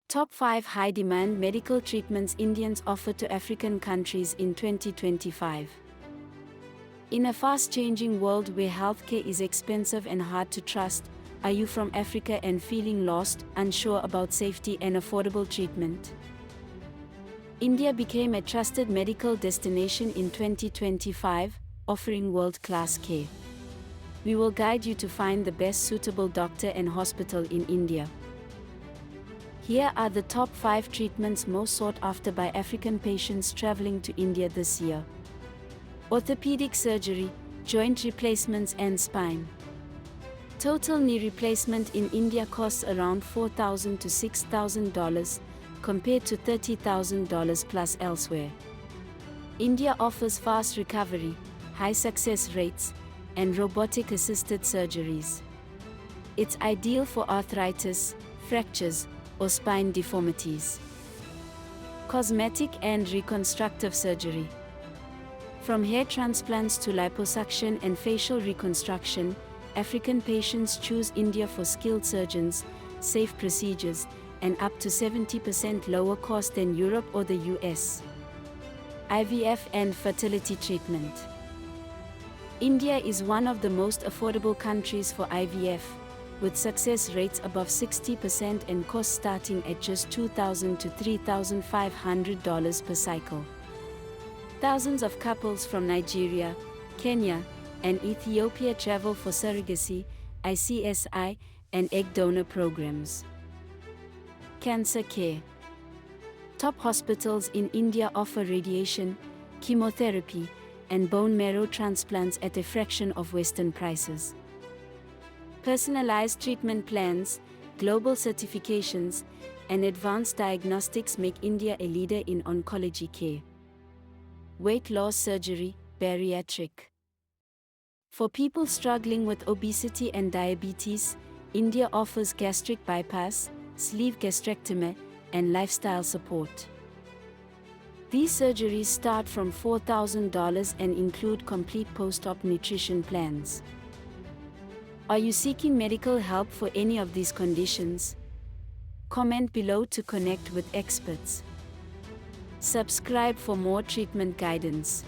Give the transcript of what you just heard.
Top 5 high-demand medical treatments Indians offer to African countries in 2025. In a fast-changing world where healthcare is expensive and hard to trust, are you from Africa and feeling lost, unsure about safety and affordable treatment? India became a trusted medical destination in 2025, offering world-class care. We will guide you to find the best suitable doctor and hospital in India. Here are the top 5 treatments most sought after by African patients traveling to India this year. Orthopedic surgery, joint replacements and spine. Total knee replacement in India costs around $4,000 to $6,000, compared to $30,000 plus elsewhere. India offers fast recovery, high success rates, and robotic-assisted surgeries. It's ideal for arthritis, fractures, or spine deformities. Cosmetic and reconstructive surgery. From hair transplants to liposuction and facial reconstruction, African patients choose India for skilled surgeons, safe procedures, and up to 70% lower cost than Europe or the US. IVF and fertility treatment. India is one of the most affordable countries for IVF, with success rates above 60% and costs starting at just $2,000 to $3,500 per cycle. Thousands of couples from Nigeria, Kenya, and Ethiopia travel for surrogacy, ICSI, and egg donor programs. Cancer care. Top hospitals in India offer radiation, chemotherapy, and bone marrow transplants at a fraction of Western prices. Personalized treatment plans, global certifications, and advanced diagnostics make India a leader in oncology care. Weight loss surgery, bariatric. For people struggling with obesity and diabetes, India offers gastric bypass, sleeve gastrectomy, and lifestyle support. These surgeries start from $4,000 and include complete post-op nutrition plans. Are you seeking medical help for any of these conditions? Comment below to connect with experts. Subscribe for more treatment guidance.